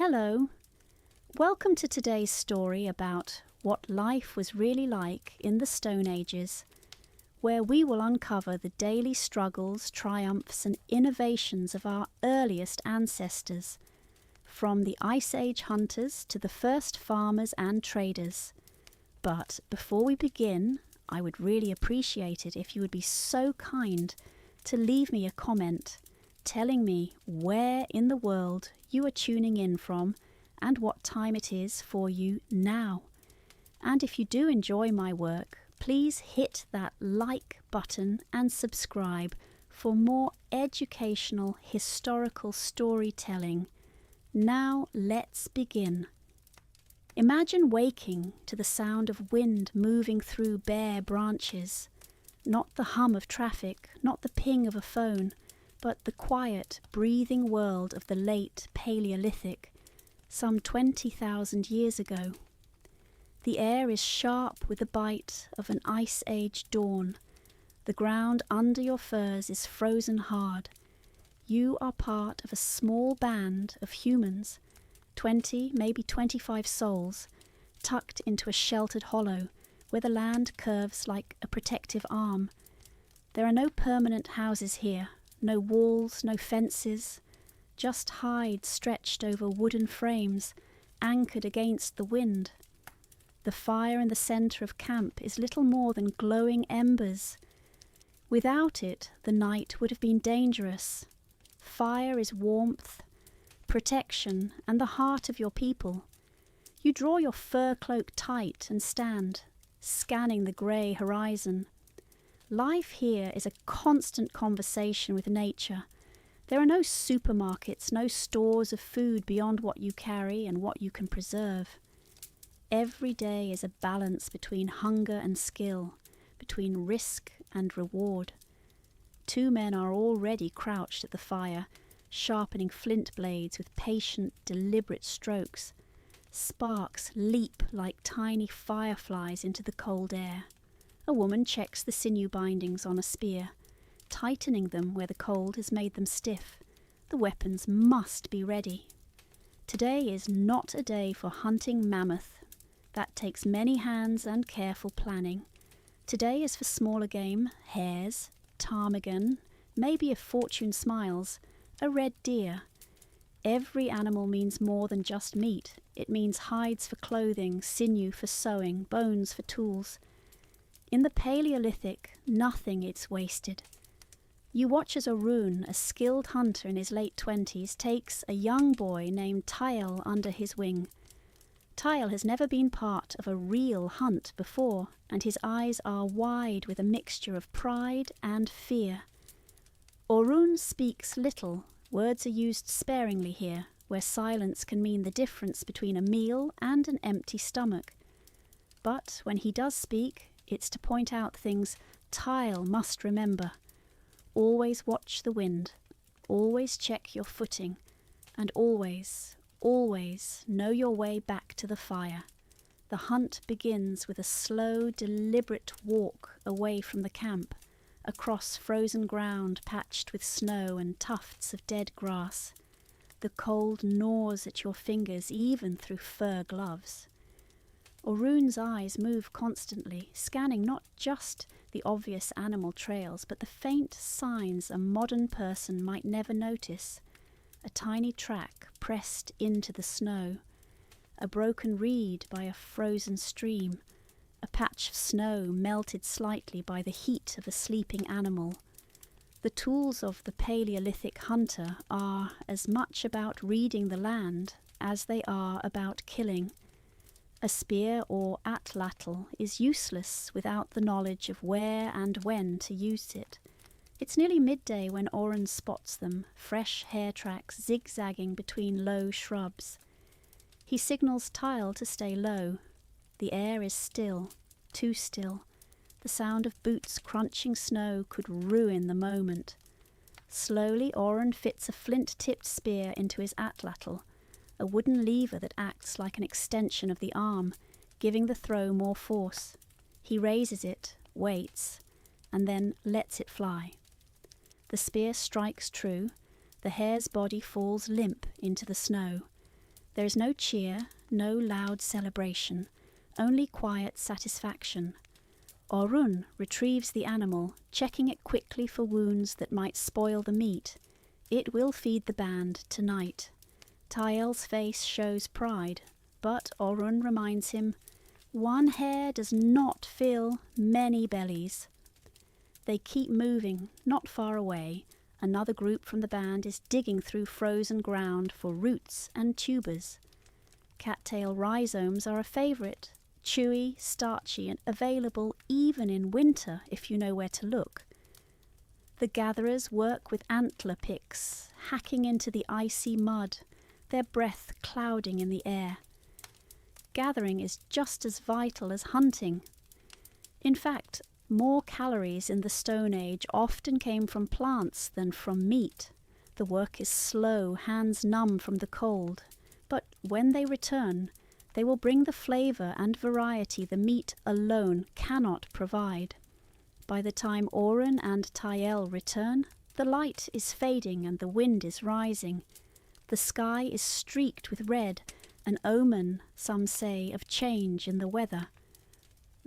Hello. Welcome to today's story about what life was really like in the Stone Ages, where we will uncover the daily struggles, triumphs and innovations of our earliest ancestors, from the Ice Age hunters to the first farmers and traders. But before we begin, I would really appreciate it if you would be so kind to leave me a comment telling me where in the world you are tuning in from and what time it is for you now. And if you do enjoy my work, please hit that like button and subscribe for more educational historical storytelling. Now let's begin. Imagine waking to the sound of wind moving through bare branches, not the hum of traffic, not the ping of a phone, but the quiet, breathing world of the late Paleolithic, some 20,000 years ago. The air is sharp with the bite of an ice age dawn. The ground under your furs is frozen hard. You are part of a small band of humans, 20, maybe 25 souls, tucked into a sheltered hollow where the land curves like a protective arm. There are no permanent houses here, no walls, no fences, just hides stretched over wooden frames, anchored against the wind. The fire in the centre of camp is little more than glowing embers. Without it, the night would have been dangerous. Fire is warmth, protection, and the heart of your people. You draw your fur cloak tight and stand, scanning the grey horizon. Life here is a constant conversation with nature. There are no supermarkets, no stores of food beyond what you carry and what you can preserve. Every day is a balance between hunger and skill, between risk and reward. Two men are already crouched at the fire, sharpening flint blades with patient, deliberate strokes. Sparks leap like tiny fireflies into the cold air. A woman checks the sinew bindings on a spear, tightening them where the cold has made them stiff. The weapons must be ready. Today is not a day for hunting mammoth. That takes many hands and careful planning. Today is for smaller game, hares, ptarmigan, maybe if fortune smiles, a red deer. Every animal means more than just meat. It means hides for clothing, sinew for sewing, bones for tools. In the Paleolithic, nothing is wasted. You watch as Orun, a skilled hunter in his late 20s, takes a young boy named Tael under his wing. Tael has never been part of a real hunt before, and his eyes are wide with a mixture of pride and fear. Orun speaks little. Words are used sparingly here, where silence can mean the difference between a meal and an empty stomach. But when he does speak, it's to point out things Tael must remember. Always watch the wind, always check your footing, and always know your way back to the fire. The hunt begins with a slow, deliberate walk away from the camp, across frozen ground patched with snow and tufts of dead grass. The cold gnaws at your fingers even through fur gloves. Orun's eyes move constantly, scanning not just the obvious animal trails, but the faint signs a modern person might never notice. A tiny track pressed into the snow, a broken reed by a frozen stream, a patch of snow melted slightly by the heat of a sleeping animal. The tools of the Paleolithic hunter are as much about reading the land as they are about killing. A spear or atlatl is useless without the knowledge of where and when to use it. It's nearly midday when Orun spots them, fresh hair tracks zigzagging between low shrubs. He signals Tael to stay low. The air is still, too still. The sound of boots crunching snow could ruin the moment. Slowly Orun fits a flint-tipped spear into his atlatl, a wooden lever that acts like an extension of the arm, giving the throw more force. He raises it, waits, and then lets it fly. The spear strikes true. The hare's body falls limp into the snow. There is no cheer, no loud celebration, only quiet satisfaction. Orun retrieves the animal, checking it quickly for wounds that might spoil the meat. It will feed the band tonight. Tael's face shows pride, but Orun reminds him, one hair does not fill many bellies. They keep moving, not far away. Another group from the band is digging through frozen ground for roots and tubers. Cattail rhizomes are a favourite, chewy, starchy, and available even in winter if you know where to look. The gatherers work with antler picks, hacking into the icy mud, their breath clouding in the air. Gathering is just as vital as hunting. In fact, more calories in the Stone Age often came from plants than from meat. The work is slow, hands numb from the cold, but when they return, they will bring the flavour and variety the meat alone cannot provide. By the time Orun and Tael return, the light is fading and the wind is rising. The sky is streaked with red, an omen, some say, of change in the weather.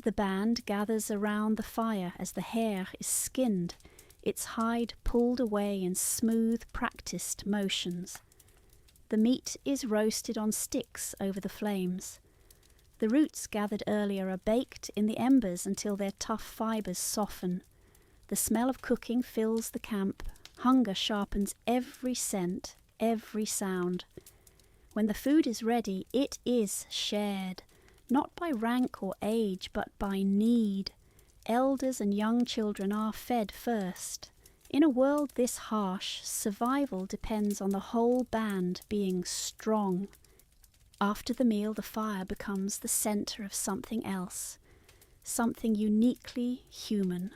The band gathers around the fire as the hare is skinned, its hide pulled away in smooth, practised motions. The meat is roasted on sticks over the flames. The roots gathered earlier are baked in the embers until their tough fibres soften. The smell of cooking fills the camp. Hunger sharpens every scent, every sound. When the food is ready, it is shared, not by rank or age, but by need. Elders and young children are fed first. In a world this harsh, survival depends on the whole band being strong. After the meal, the fire becomes the centre of something else, something uniquely human.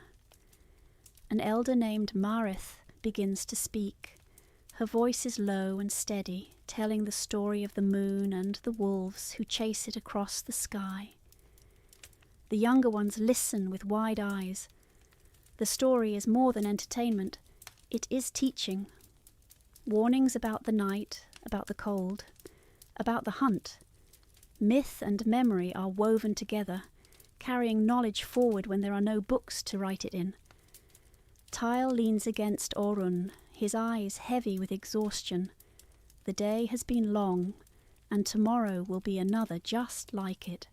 An elder named Marith begins to speak. Her voice is low and steady, telling the story of the moon and the wolves who chase it across the sky. The younger ones listen with wide eyes. The story is more than entertainment. It is teaching. Warnings about the night, about the cold, about the hunt. Myth and memory are woven together, carrying knowledge forward when there are no books to write it in. Tael leans against Orun, his eyes heavy with exhaustion. The day has been long, and tomorrow will be another just like it.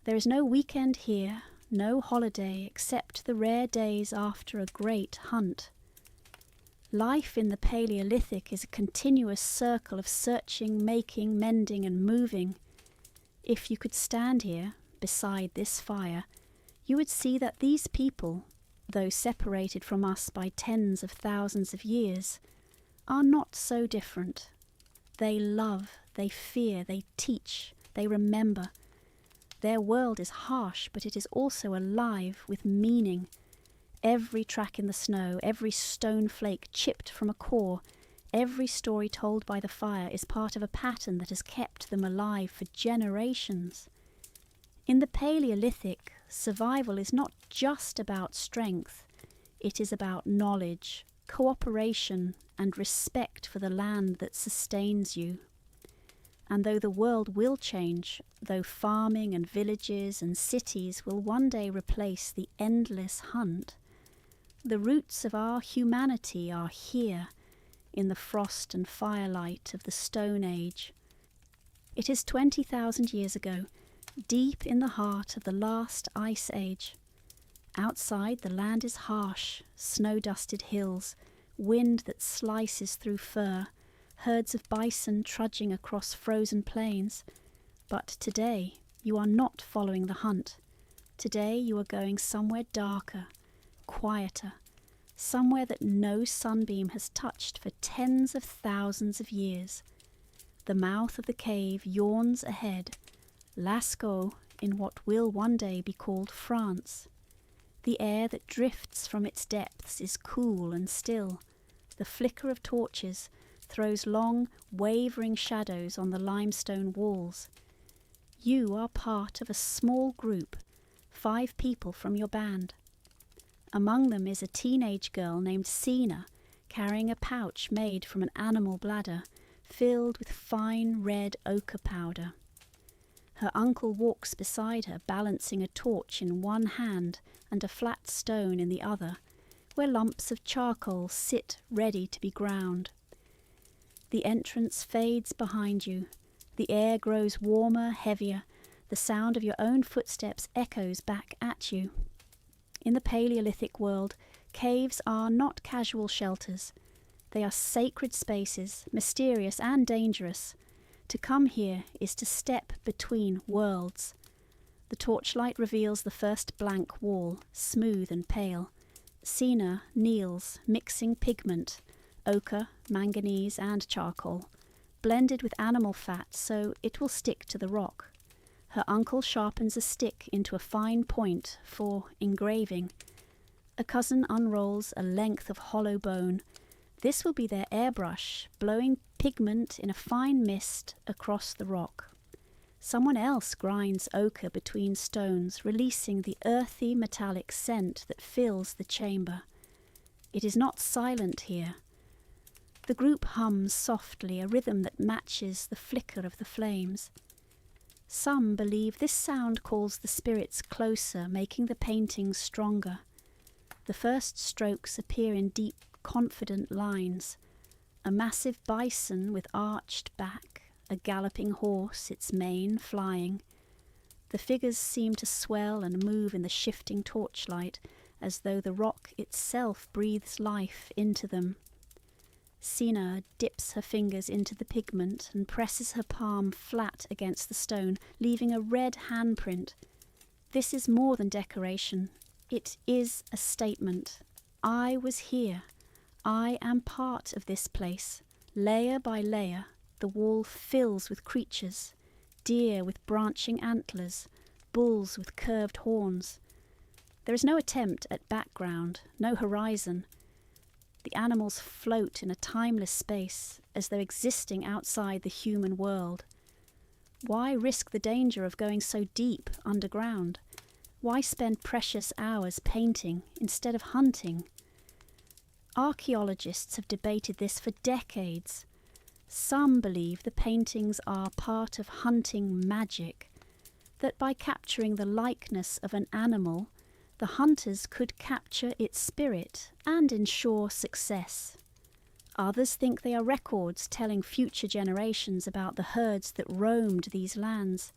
There is no weekend here, no holiday except the rare days after a great hunt. Life in the Paleolithic is a continuous circle of searching, making, mending, and moving. If you could stand here, beside this fire, you would see that these people, though separated from us by tens of thousands of years, are not so different. They love, they fear, they teach, they remember. Their world is harsh, but it is also alive with meaning. Every track in the snow, every stone flake chipped from a core, every story told by the fire is part of a pattern that has kept them alive for generations. In the Paleolithic, survival is not just about strength. It is about knowledge, cooperation, and respect for the land that sustains you. And though the world will change, though farming and villages and cities will one day replace the endless hunt, the roots of our humanity are here, in the frost and firelight of the Stone Age. It is 20,000 years ago, deep in the heart of the last ice age. Outside, the land is harsh, snow-dusted hills, wind that slices through fur, herds of bison trudging across frozen plains. But today, you are not following the hunt. Today, you are going somewhere darker, quieter, somewhere that no sunbeam has touched for tens of thousands of years. The mouth of the cave yawns ahead, Lascaux in what will one day be called France. The air that drifts from its depths is cool and still. The flicker of torches throws long, wavering shadows on the limestone walls. You are part of a small group, 5 people from your band. Among them is a teenage girl named Sina, carrying a pouch made from an animal bladder, filled with fine red ochre powder. Her uncle walks beside her, balancing a torch in one hand and a flat stone in the other, where lumps of charcoal sit ready to be ground. The entrance fades behind you. The air grows warmer, heavier. The sound of your own footsteps echoes back at you. In the Paleolithic world, caves are not casual shelters. They are sacred spaces, mysterious and dangerous. To come here is to step between worlds. The torchlight reveals the first blank wall, smooth and pale. Sina kneels, mixing pigment, ochre, manganese and charcoal, blended with animal fat so it will stick to the rock. Her uncle sharpens a stick into a fine point for engraving. A cousin unrolls a length of hollow bone. This will be their airbrush, blowing pigment in a fine mist across the rock. Someone else grinds ochre between stones, releasing the earthy metallic scent that fills the chamber. It is not silent here. The group hums softly, a rhythm that matches the flicker of the flames. Some believe this sound calls the spirits closer, making the paintings stronger. The first strokes appear in deep, confident lines. A massive bison with arched back, a galloping horse, its mane flying. The figures seem to swell and move in the shifting torchlight, as though the rock itself breathes life into them. Sina dips her fingers into the pigment and presses her palm flat against the stone, leaving a red handprint. This is more than decoration. It is a statement. I was here. I am part of this place. Layer by layer, the wall fills with creatures, deer with branching antlers, bulls with curved horns. There is no attempt at background, no horizon. The animals float in a timeless space, as though existing outside the human world. Why risk the danger of going so deep underground? Why spend precious hours painting instead of hunting? Archaeologists have debated this for decades. Some believe the paintings are part of hunting magic, that by capturing the likeness of an animal, the hunters could capture its spirit and ensure success. Others think they are records telling future generations about the herds that roamed these lands.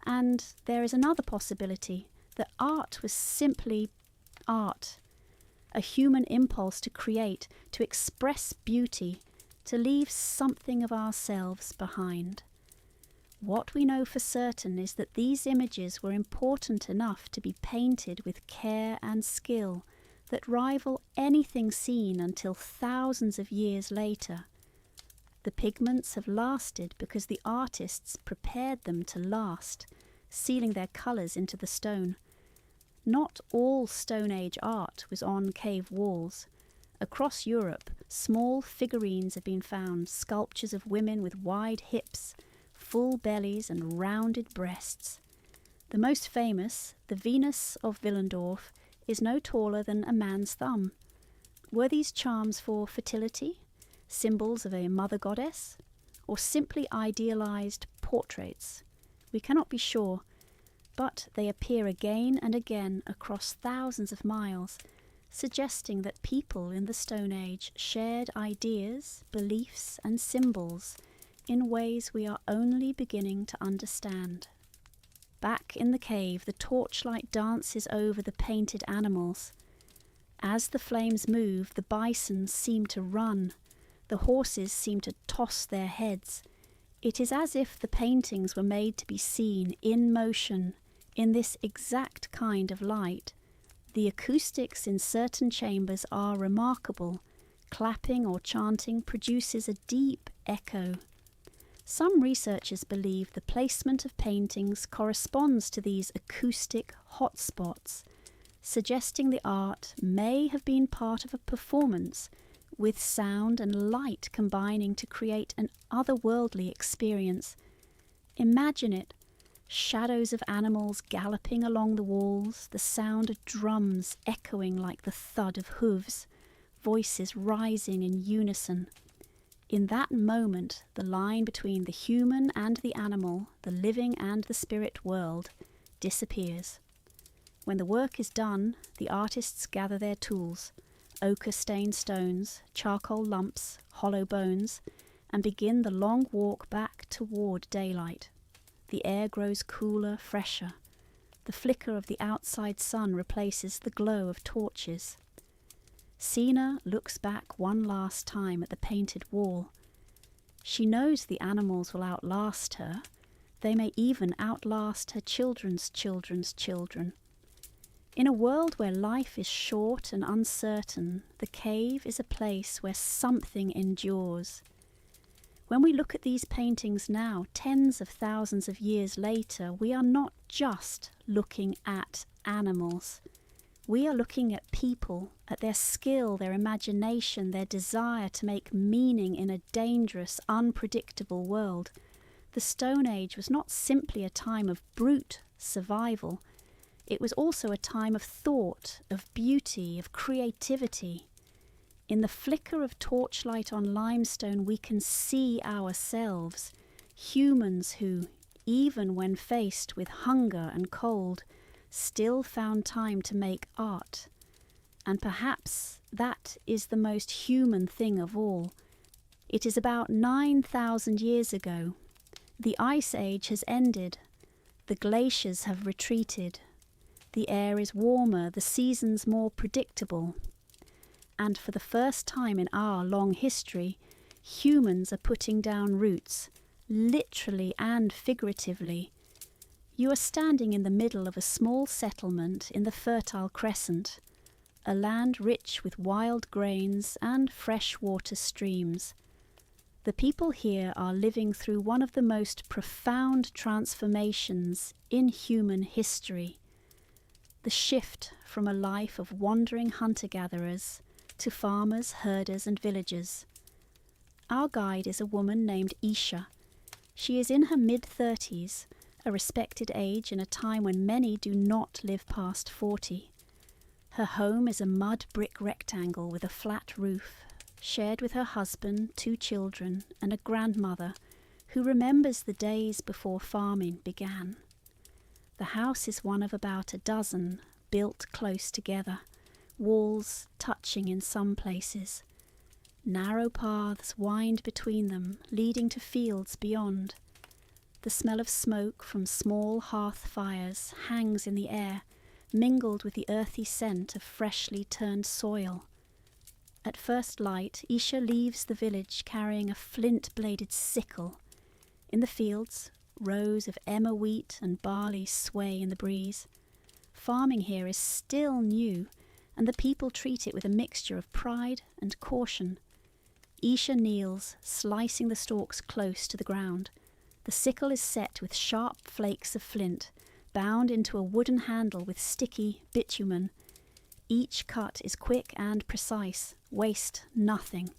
And there is another possibility, that art was simply art, a human impulse to create, to express beauty, to leave something of ourselves behind. What we know for certain is that these images were important enough to be painted with care and skill that rival anything seen until thousands of years later. The pigments have lasted because the artists prepared them to last, sealing their colours into the stone. Not all Stone Age art was on cave walls. Across Europe, small figurines have been found, sculptures of women with wide hips, full bellies and rounded breasts. The most famous, the Venus of Willendorf, is no taller than a man's thumb. Were these charms for fertility, symbols of a mother goddess, or simply idealized portraits? We cannot be sure, but they appear again and again across thousands of miles, suggesting that people in the Stone Age shared ideas, beliefs and symbols in ways we are only beginning to understand. Back in the cave, the torchlight dances over the painted animals. As the flames move, the bison seem to run. The horses seem to toss their heads. It is as if the paintings were made to be seen in motion, in this exact kind of light. The acoustics in certain chambers are remarkable. Clapping or chanting produces a deep echo. Some researchers believe the placement of paintings corresponds to these acoustic hotspots, suggesting the art may have been part of a performance, with sound and light combining to create an otherworldly experience. Imagine it, shadows of animals galloping along the walls, the sound of drums echoing like the thud of hooves, voices rising in unison. In that moment, the line between the human and the animal, the living and the spirit world, disappears. When the work is done, the artists gather their tools, ochre-stained stones, charcoal lumps, hollow bones, and begin the long walk back toward daylight. The air grows cooler, fresher. The flicker of the outside sun replaces the glow of torches. Sina looks back one last time at the painted wall. She knows the animals will outlast her. They may even outlast her children's children's children. In a world where life is short and uncertain, the cave is a place where something endures. When we look at these paintings now, tens of thousands of years later, we are not just looking at animals. We are looking at people, at their skill, their imagination, their desire to make meaning in a dangerous, unpredictable world. The Stone Age was not simply a time of brute survival. It was also a time of thought, of beauty, of creativity. In the flicker of torchlight on limestone, we can see ourselves, humans who, even when faced with hunger and cold, still found time to make art. And perhaps that is the most human thing of all. It is about 9,000 years ago. The Ice Age has ended. The glaciers have retreated. The air is warmer, the seasons more predictable. And for the first time in our long history, humans are putting down roots, literally and figuratively. You are standing in the middle of a small settlement in the Fertile Crescent, a land rich with wild grains and freshwater streams. The people here are living through one of the most profound transformations in human history. The shift from a life of wandering hunter-gatherers to farmers, herders and villagers. Our guide is a woman named Isha. She is in her mid-30s, a respected age in a time when many do not live past 40. Her home is a mud brick rectangle with a flat roof, shared with her husband, 2 children and a grandmother who remembers the days before farming began. The house is one of about a dozen, built close together, walls touching in some places. Narrow paths wind between them, leading to fields beyond. The smell of smoke from small hearth fires hangs in the air, mingled with the earthy scent of freshly turned soil. At first light, Isha leaves the village carrying a flint-bladed sickle. In the fields, rows of emmer wheat and barley sway in the breeze. Farming here is still new, and the people treat it with a mixture of pride and caution. Isha kneels, slicing the stalks close to the ground. The sickle is set with sharp flakes of flint, bound into a wooden handle with sticky bitumen. Each cut is quick and precise, waste nothing.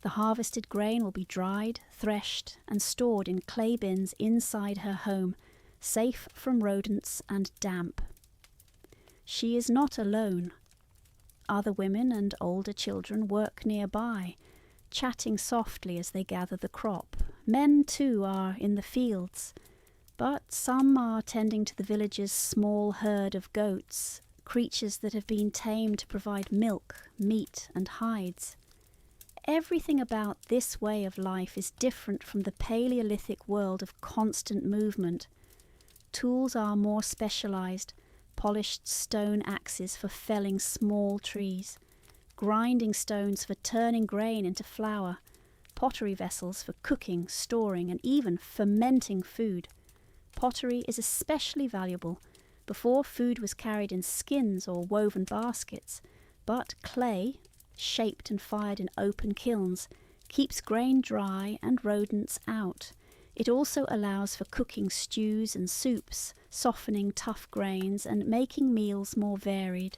The harvested grain will be dried, threshed, and stored in clay bins inside her home, safe from rodents and damp. She is not alone. Other women and older children work nearby, chatting softly as they gather the crop. Men, too, are in the fields, but some are tending to the village's small herd of goats, creatures that have been tamed to provide milk, meat, and hides. Everything about this way of life is different from the Paleolithic world of constant movement. Tools are more specialized, polished stone axes for felling small trees, grinding stones for turning grain into flour, pottery vessels for cooking, storing, and even fermenting food. Pottery is especially valuable. Before, food was carried in skins or woven baskets, but clay, shaped and fired in open kilns, keeps grain dry and rodents out. It also allows for cooking stews and soups, softening tough grains and making meals more varied.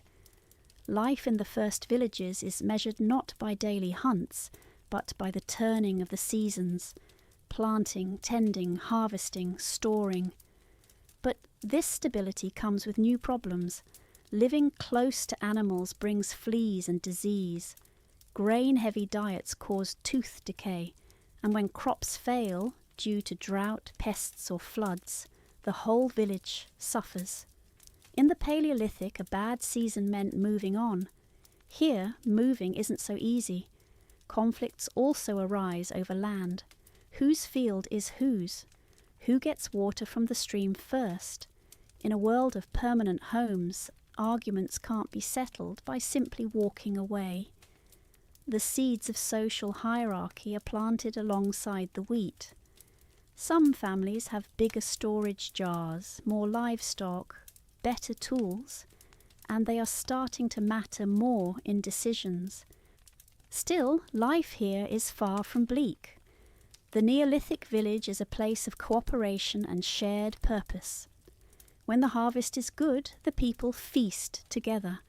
Life in the first villages is measured not by daily hunts, but by the turning of the seasons, planting, tending, harvesting, storing. But this stability comes with new problems. Living close to animals brings fleas and disease. Grain-heavy diets cause tooth decay, and when crops fail due to drought, pests or floods, the whole village suffers. In the Paleolithic, a bad season meant moving on. Here, moving isn't so easy. Conflicts also arise over land. Whose field is whose? Who gets water from the stream first? In a world of permanent homes, arguments can't be settled by simply walking away. The seeds of social hierarchy are planted alongside the wheat. Some families have bigger storage jars, more livestock, better tools, and they are starting to matter more in decisions. Still, life here is far from bleak. The Neolithic village is a place of cooperation and shared purpose. When the harvest is good, the people feast together.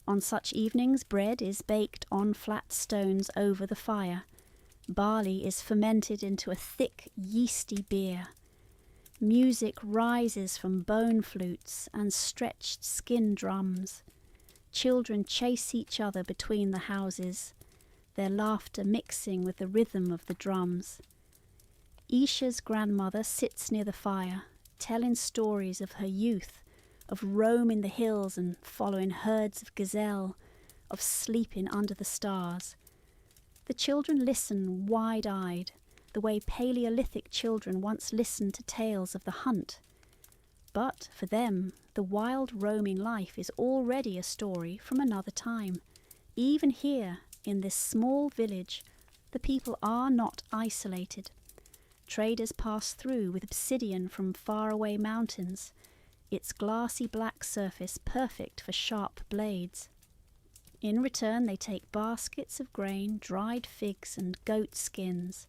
On such evenings, bread is baked on flat stones over the fire. Barley is fermented into a thick, yeasty beer. Music rises from bone flutes and stretched skin drums. Children chase each other between the houses, their laughter mixing with the rhythm of the drums. Isha's grandmother sits near the fire, telling stories of her youth, of roaming the hills and following herds of gazelle, of sleeping under the stars. The children listen wide-eyed, the way Paleolithic children once listened to tales of the hunt. But for them, the wild roaming life is already a story from another time. Even here, in this small village, the people are not isolated. Traders pass through with obsidian from faraway mountains, its glassy black surface perfect for sharp blades. In return, they take baskets of grain, dried figs, and goat skins.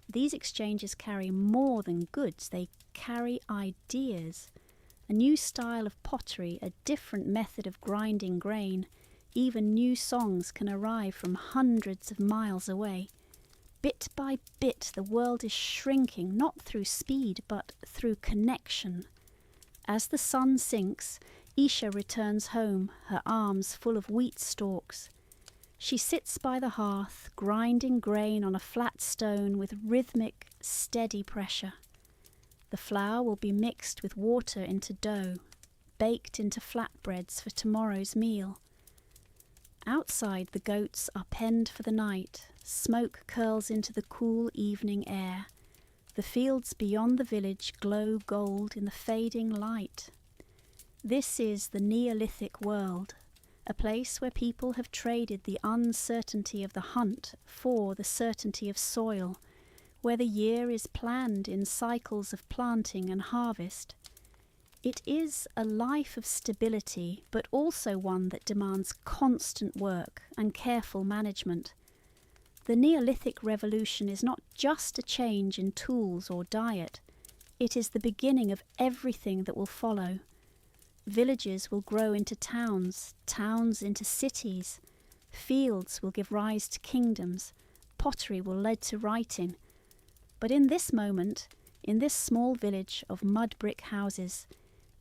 These exchanges carry more than goods, they carry ideas. A new style of pottery, a different method of grinding grain, even new songs can arrive from hundreds of miles away. Bit by bit, the world is shrinking, not through speed, but through connection. As the sun sinks, Isha returns home, her arms full of wheat stalks. She sits by the hearth, grinding grain on a flat stone with rhythmic, steady pressure. The flour will be mixed with water into dough, baked into flatbreads for tomorrow's meal. Outside, the goats are penned for the night. Smoke curls into the cool evening air. The fields beyond the village glow gold in the fading light. This is the Neolithic world, a place where people have traded the uncertainty of the hunt for the certainty of soil, where the year is planned in cycles of planting and harvest. It is a life of stability, but also one that demands constant work and careful management. The Neolithic revolution is not just a change in tools or diet. It is the beginning of everything that will follow. Villages will grow into towns, towns into cities. Fields will give rise to kingdoms. Pottery will lead to writing. But in this moment, in this small village of mud brick houses,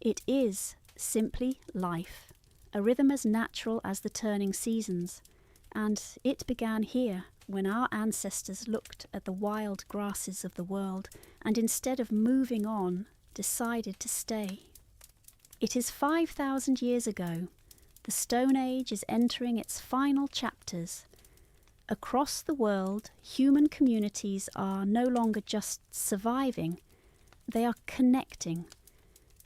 it is simply life, a rhythm as natural as the turning seasons. And it began here, when our ancestors looked at the wild grasses of the world and instead of moving on, decided to stay. It is 5,000 years ago. The Stone Age is entering its final chapters. Across the world, human communities are no longer just surviving, they are connecting.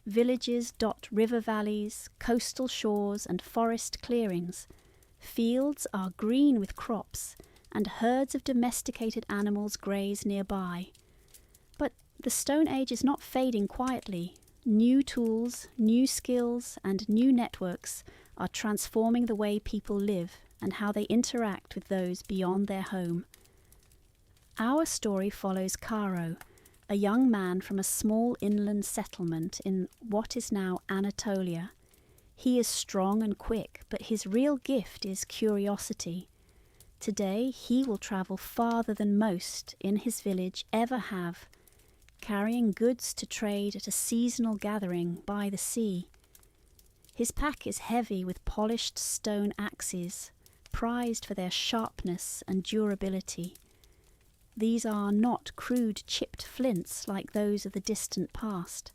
Villages dot river valleys, coastal shores and forest clearings. Fields are green with crops, and herds of domesticated animals graze nearby. But the Stone Age is not fading quietly. New tools, new skills, and new networks are transforming the way people live and how they interact with those beyond their home. Our story follows Karo, a young man from a small inland settlement in what is now Anatolia. He is strong and quick, but his real gift is curiosity. Today he will travel farther than most in his village ever have, carrying goods to trade at a seasonal gathering by the sea. His pack is heavy with polished stone axes, prized for their sharpness and durability. These are not crude chipped flints like those of the distant past.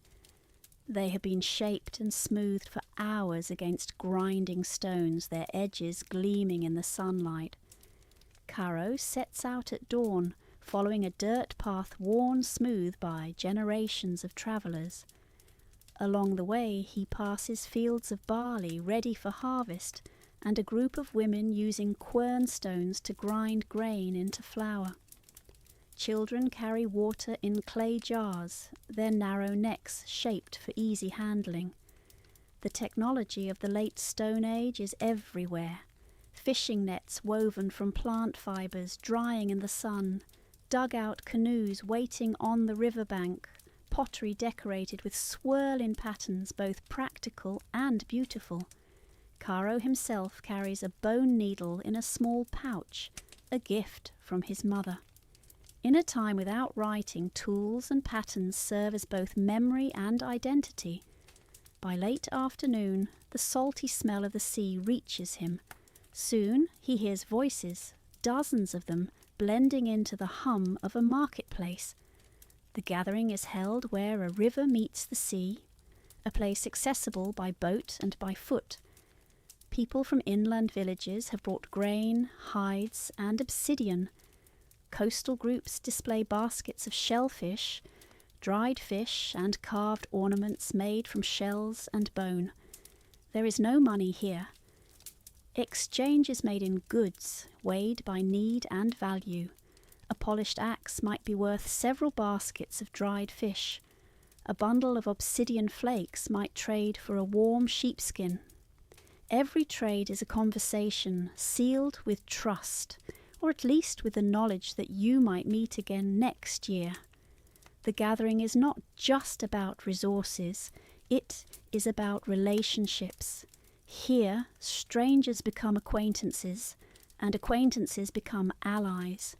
They have been shaped and smoothed for hours against grinding stones, their edges gleaming in the sunlight. Caro sets out at dawn, following a dirt path worn smooth by generations of travellers. Along the way he passes fields of barley ready for harvest and a group of women using quern stones to grind grain into flour. Children carry water in clay jars, their narrow necks shaped for easy handling. The technology of the late Stone Age is everywhere. Fishing nets woven from plant fibres drying in the sun, dugout canoes waiting on the riverbank, pottery decorated with swirling patterns both practical and beautiful. Caro himself carries a bone needle in a small pouch, a gift from his mother. In a time without writing, tools and patterns serve as both memory and identity. By late afternoon, the salty smell of the sea reaches him. Soon he hears voices, dozens of them, blending into the hum of a marketplace. The gathering is held where a river meets the sea, a place accessible by boat and by foot. People from inland villages have brought grain, hides, and obsidian. Coastal groups display baskets of shellfish, dried fish, and carved ornaments made from shells and bone. There is no money here. Exchange is made in goods, weighed by need and value. A polished axe might be worth several baskets of dried fish. A bundle of obsidian flakes might trade for a warm sheepskin. Every trade is a conversation sealed with trust, or at least with the knowledge that you might meet again next year. The gathering is not just about resources, it is about relationships. Here, strangers become acquaintances, and acquaintances become allies.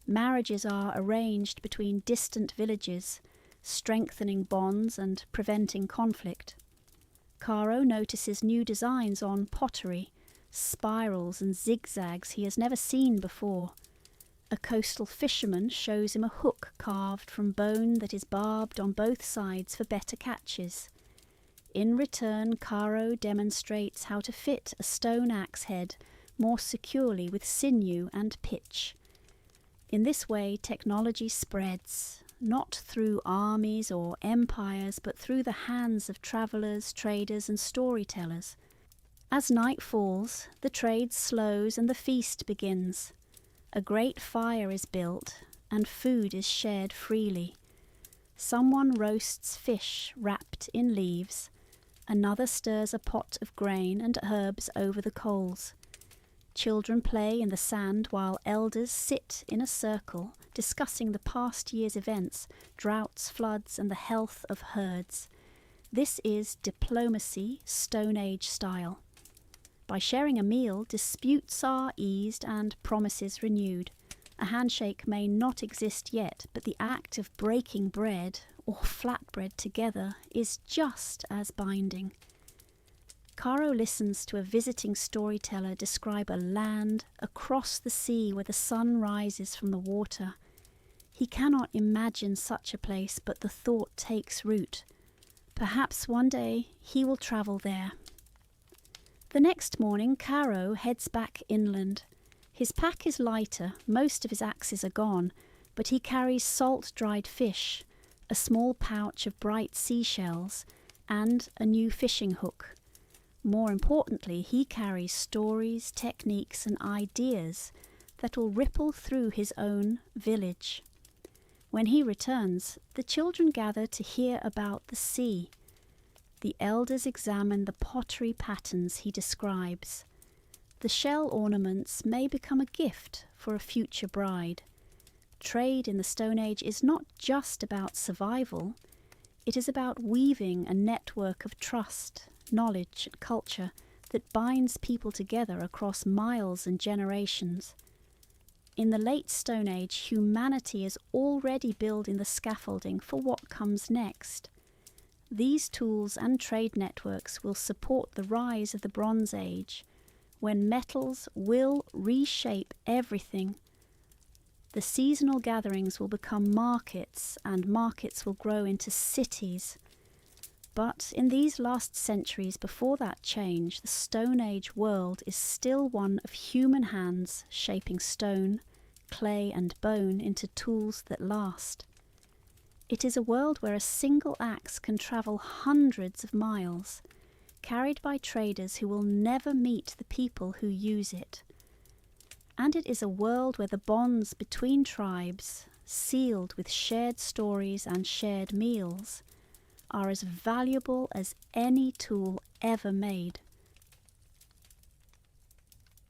Marriages are arranged between distant villages, strengthening bonds and preventing conflict. Caro notices new designs on pottery, spirals and zigzags he has never seen before. A coastal fisherman shows him a hook carved from bone that is barbed on both sides for better catches. In return, Caro demonstrates how to fit a stone axe head more securely with sinew and pitch. In this way, technology spreads, not through armies or empires, but through the hands of travellers, traders, and storytellers. As night falls, the trade slows and the feast begins. A great fire is built, and food is shared freely. Someone roasts fish wrapped in leaves. Another stirs a pot of grain and herbs over the coals. Children play in the sand while elders sit in a circle discussing the past year's events, droughts, floods, and the health of herds. This is diplomacy, Stone Age style. By sharing a meal, disputes are eased and promises renewed. A handshake may not exist yet, but the act of breaking bread or flatbread together is just as binding. Caro listens to a visiting storyteller describe a land across the sea where the sun rises from the water. He cannot imagine such a place, but the thought takes root. Perhaps one day he will travel there. The next morning, Caro heads back inland. His pack is lighter, most of his axes are gone, but he carries salt-dried fish, a small pouch of bright seashells, and a new fishing hook. More importantly, he carries stories, techniques, and ideas that will ripple through his own village. When he returns, the children gather to hear about the sea. The elders examine the pottery patterns he describes. The shell ornaments may become a gift for a future bride. Trade in the Stone Age is not just about survival, it is about weaving a network of trust, knowledge, and culture that binds people together across miles and generations. In the late Stone Age, humanity is already building the scaffolding for what comes next. These tools and trade networks will support the rise of the Bronze Age, when metals will reshape everything. The seasonal gatherings will become markets, and markets will grow into cities. But in these last centuries before that change, the Stone Age world is still one of human hands shaping stone, clay and bone into tools that last. It is a world where a single axe can travel hundreds of miles, carried by traders who will never meet the people who use it. And it is a world where the bonds between tribes, sealed with shared stories and shared meals, are as valuable as any tool ever made.